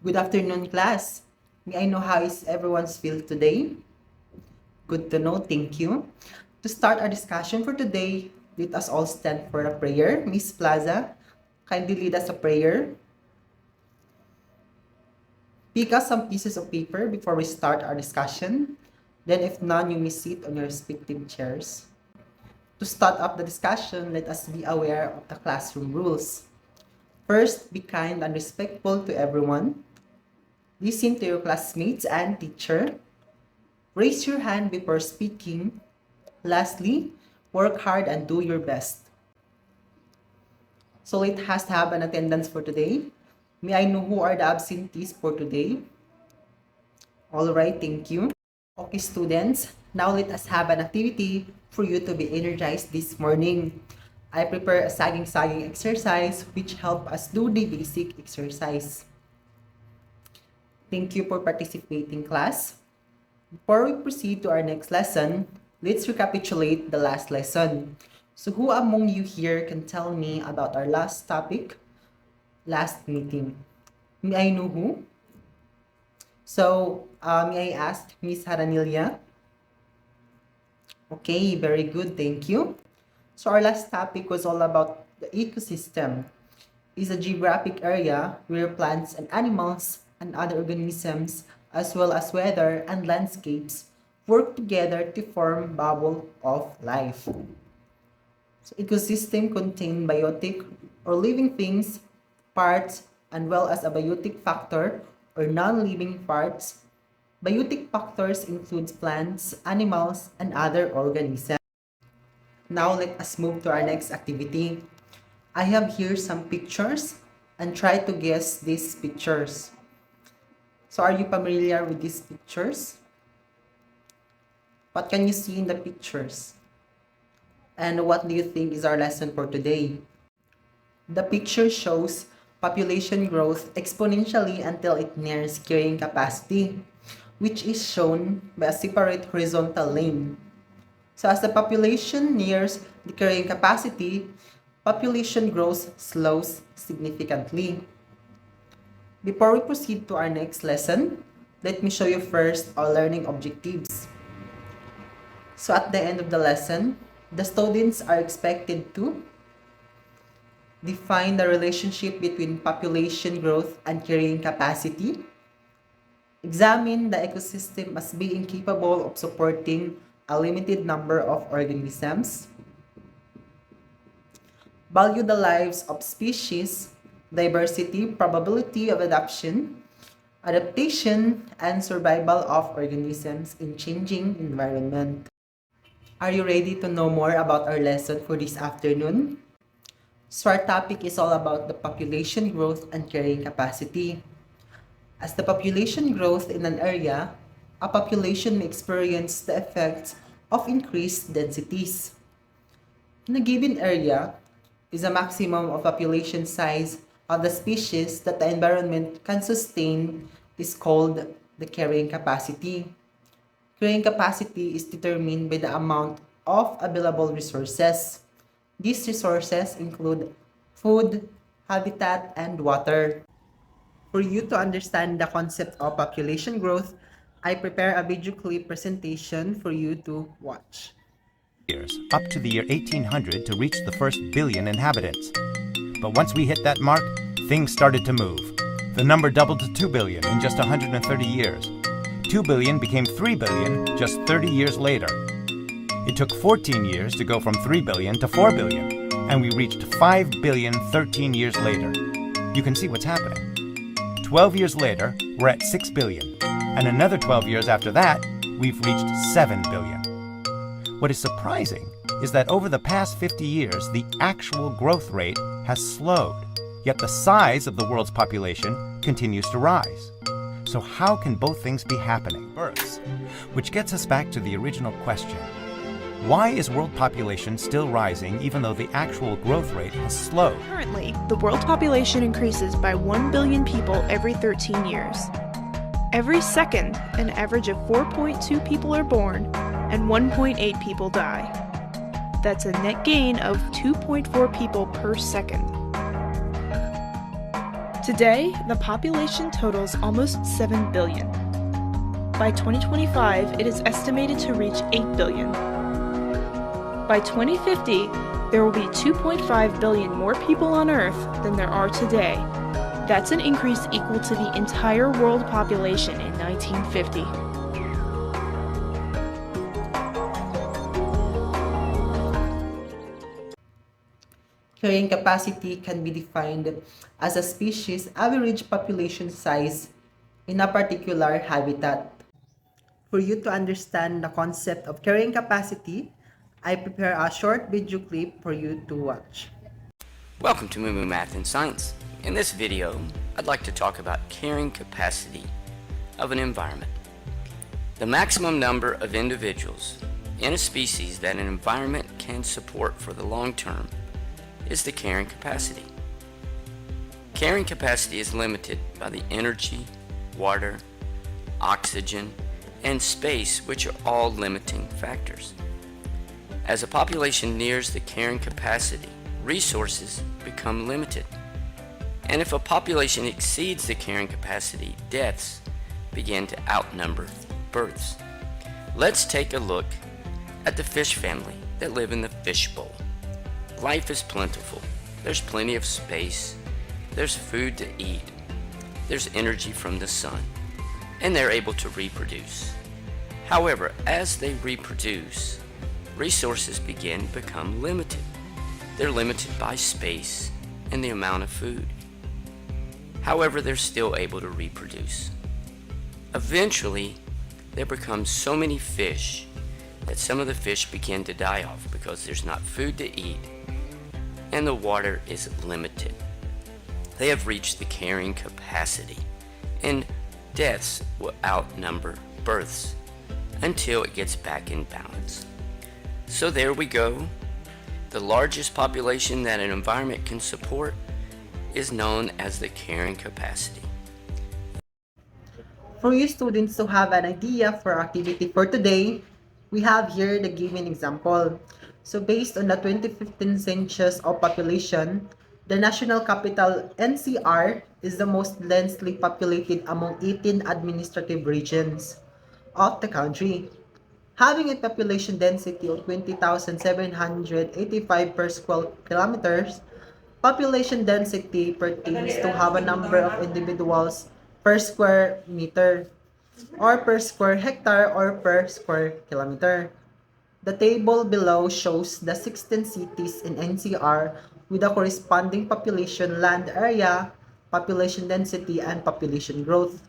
Good afternoon, class. May I know how is everyone's feel today? Good to know, thank you. To start our discussion for today, let us all stand for a prayer. Miss Plaza, kindly lead us a prayer. Pick us some pieces of paper before we start our discussion. Then if none, you may sit on your respective chairs. To start up the discussion, let us be aware of the classroom rules. First, be kind and respectful to everyone. Listen to your classmates and teacher. Raise your hand before speaking. Lastly, work hard and do your best. So let us have an attendance for today. May I know who are the absentees for today? All right, thank you. Okay, students, now let us have an activity for you to be energized this morning. I prepare a sagging exercise which help us do the basic exercise. Thank you for participating, class. Before we proceed to our next lesson, let's recapitulate the last lesson. So who among you here can tell me about our last topic, last meeting? May I know who? So, may I ask Miss Haranilia? Okay, very good, thank you. So our last topic was all about the ecosystem. It's a geographic area where plants and animals and other organisms, as well as weather and landscapes, work together to form bubble of life. So ecosystem contain biotic or living things, parts, and well as a biotic factor or non-living parts. Biotic factors include plants, animals, and other organisms. Now let us move to our next activity. I have here some pictures and try to guess these pictures. So are you familiar with these pictures? What can you see in the pictures? And what do you think is our lesson for today? The picture shows population growth exponentially until it nears carrying capacity, which is shown by a separate horizontal line. So as the population nears the carrying capacity, population growth slows significantly. Before we proceed to our next lesson, let me show you first our learning objectives. So at the end of the lesson, the students are expected to define the relationship between population growth and carrying capacity, examine the ecosystem as being capable of supporting a limited number of organisms, value the lives of species, diversity, probability of adaptation, and survival of organisms in changing environment. Are you ready to know more about our lesson for this afternoon? So our topic is all about the population growth and carrying capacity. As the population growth in an area, a population may experience the effects of increased densities. In a given area is a maximum of population size of the species that the environment can sustain is called the carrying capacity. Carrying capacity is determined by the amount of available resources. These resources include food, habitat, and water. For you to understand the concept of population growth, I prepare a video clip presentation for you to watch. Years, up to the year 1800 to reach the first billion inhabitants. But once we hit that mark, things started to move. The number doubled to 2 billion in just 130 years. 2 billion became 3 billion just 30 years later. It took 14 years to go from 3 billion to 4 billion, and we reached 5 billion 13 years later. You can see what's happening. 12 years later, we're at 6 billion, and another 12 years after that, we've reached 7 billion. What is surprising is that over the past 50 years, the actual growth rate has slowed, yet the size of the world's population continues to rise. So how can both things be happening? Births, which gets us back to the original question. Why is world population still rising even though the actual growth rate has slowed? Currently, the world population increases by 1 billion people every 13 years. Every second, an average of 4.2 people are born and 1.8 people die. That's a net gain of 2.4 people per second. Today, the population totals almost 7 billion. By 2025, it is estimated to reach 8 billion. By 2050, there will be 2.5 billion more people on Earth than there are today. That's an increase equal to the entire world population in 1950. Carrying capacity can be defined as a species' average population size in a particular habitat. For you to understand the concept of carrying capacity, I prepare a short video clip for you to watch. Welcome to Moo Math and Science. In this video, I'd like to talk about carrying capacity of an environment. The maximum number of individuals in a species that an environment can support for the long term is the carrying capacity. Carrying capacity is limited by the energy, water, oxygen, and space, which are all limiting factors. As a population nears the carrying capacity, resources become limited. And if a population exceeds the carrying capacity, deaths begin to outnumber births. Let's take a look at the fish family that live in the fishbowl. Life is plentiful. There's plenty of space. There's food to eat. There's energy from the sun. And they're able to reproduce. However, as they reproduce, resources begin to become limited. They're limited by space and the amount of food. However, they're still able to reproduce. Eventually, there become so many fish that some of the fish begin to die off because there's not food to eat and the water is limited. They have reached the carrying capacity, and deaths will outnumber births until it gets back in balance. So there we go. The largest population that an environment can support is known as the carrying capacity. For you students to have an idea for our activity for today, we have here the given example. So based on the 2015 census of population, the national capital NCR is the most densely populated among 18 administrative regions of the country, having a population density of 20,785 per square kilometers. Population density pertains to have a number of individuals per square meter, or per square hectare, or per square kilometer. The table below shows the 16 cities in NCR with a corresponding population, land area, population density, and population growth.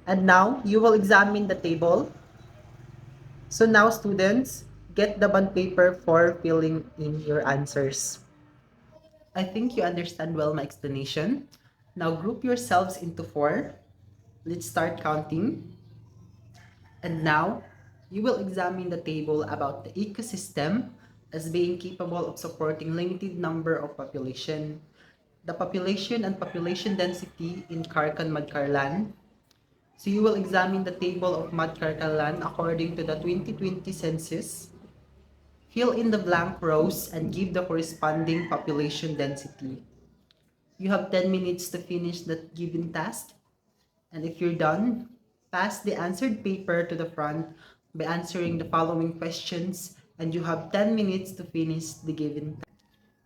And now, you will examine the table. So now, students, get the bond paper for filling in your answers. I think you understand well my explanation. Now group yourselves into 4. Let's start counting. And now, you will examine the table about the ecosystem as being capable of supporting limited number of population. The population and population density in Karkan-Madkarlan. So you will examine the table of Madkarkalan according to the 2020 census. Fill in the blank rows and give the corresponding population density. You have 10 minutes to finish that given task. And if you're done, pass the answered paper to the front by answering the following questions, and you have 10 minutes to finish the given task.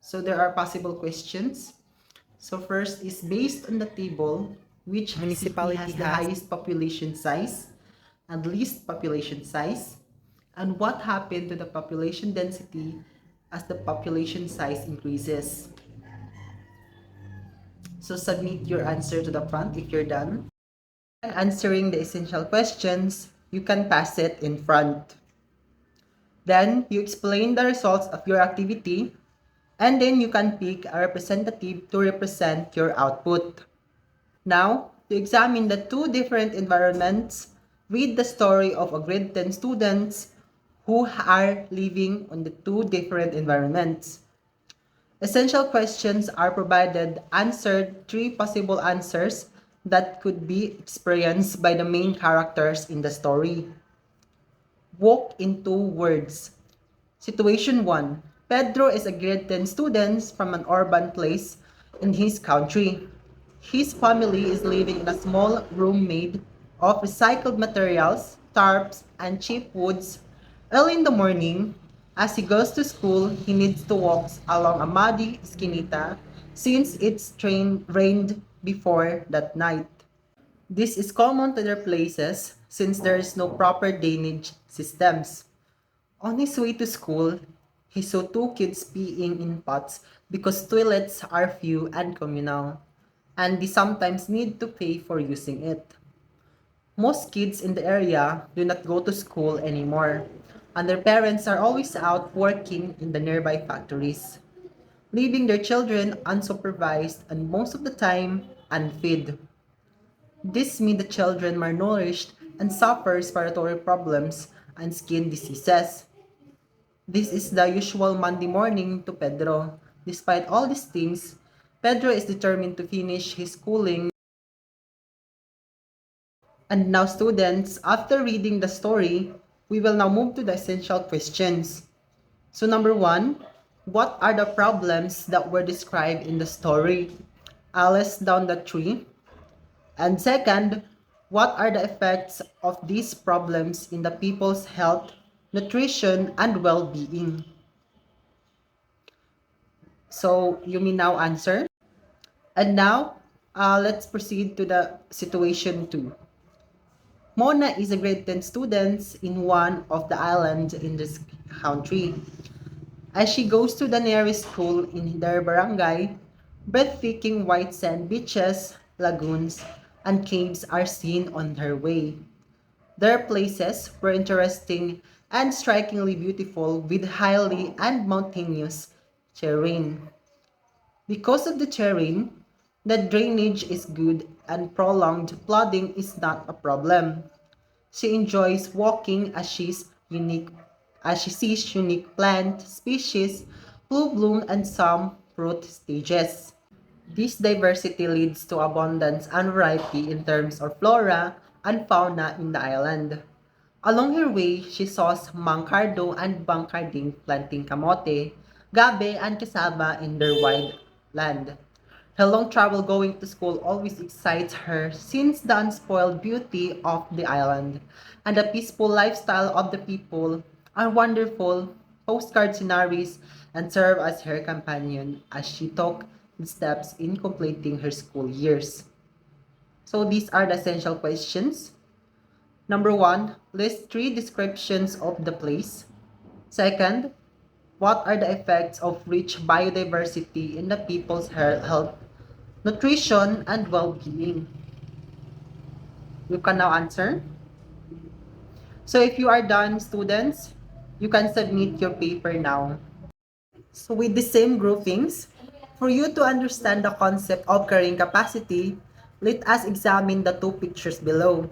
So there are possible questions. So first is based on the table, which municipality has the highest population size and least population size, and what happened to the population density as the population size increases. So submit your answer to the front if you're done. And answering the essential questions, you can pass it in front. Then you explain the results of your activity, and then you can pick a representative to represent your output. Now, to examine the two different environments, read the story of a grade 10 students who are living on the two different environments. Essential questions are provided, answered 3 possible answers that could be experienced by the main characters in the story. Walk in 2 words. Situation 1. Pedro is a grade 10 student from an urban place in his country. His family is living in a small room made of recycled materials, tarps, and cheap woods. Early in the morning, as he goes to school, he needs to walk along a muddy skinita since rained before that night. This is common to their places since there is no proper drainage systems. On his way to school, he saw two kids peeing in pots because toilets are few and communal, and they sometimes need to pay for using it. Most kids in the area do not go to school anymore, and their parents are always out working in the nearby factories, leaving their children unsupervised and most of the time unfed. This means the children malnourished and suffer respiratory problems and skin diseases. This is the usual Monday morning to Pedro. Despite all these things, Pedro is determined to finish his schooling. And now, students, after reading the story, we will now move to the essential questions. So, number one, what are the problems that were described in the story? Alice down the tree. And second, what are the effects of these problems in the people's health, nutrition, and well being? So, you may now answer. And now, let's proceed to the situation 2. Mona is a grade 10 student in one of the islands in this country. As she goes to the nearest school in their barangay, breathtaking white sand beaches, lagoons, and caves are seen on her way. Their places were interesting and strikingly beautiful with highly and mountainous terrain. Because of the terrain, the drainage is good and prolonged flooding is not a problem. She enjoys walking as she sees unique plant species, full bloom and some fruit stages. This diversity leads to abundance and variety in terms of flora and fauna in the island. Along her way, she saw Mangkardo and Bangkarding planting kamote, gabe, and cassava in their wide land. Her long travel going to school always excites her since the unspoiled beauty of the island and the peaceful lifestyle of the people are wonderful postcard sceneries and serve as her companion as she took the steps in completing her school years. So these are the essential questions. Number one, list three descriptions of the place. Second, what are the effects of rich biodiversity in the people's health, nutrition, and well-being? You can now answer. So if you are done, students, you can submit your paper now. So with the same groupings, for you to understand the concept of carrying capacity, let us examine the two pictures below.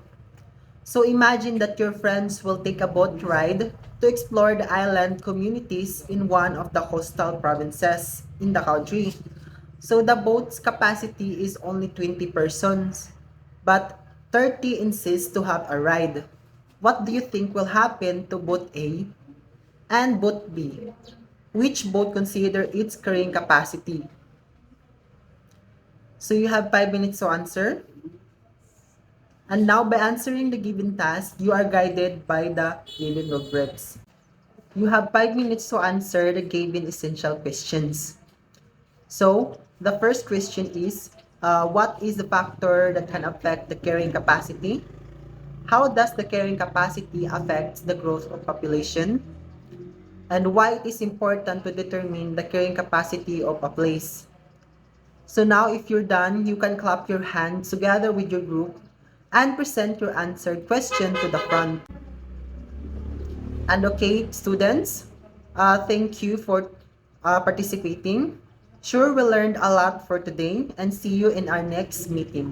So imagine that your friends will take a boat ride to explore the island communities in one of the coastal provinces in the country. So the boat's capacity is only 20 persons, but 30 insist to have a ride. What do you think will happen to boat A and boat B? Which boat consider its carrying capacity? So you have 5 minutes to answer. And now by answering the given task, you are guided by the given rubrics. You have 5 minutes to answer the given essential questions. So the first question is, what is the factor that can affect the carrying capacity? How does the carrying capacity affect the growth of population? And why it is important to determine the carrying capacity of a place? So now if you're done, you can clap your hands together with your group and present your answered question to the front. And okay, students, thank you for participating. Sure, we learned a lot for today and see you in our next meeting.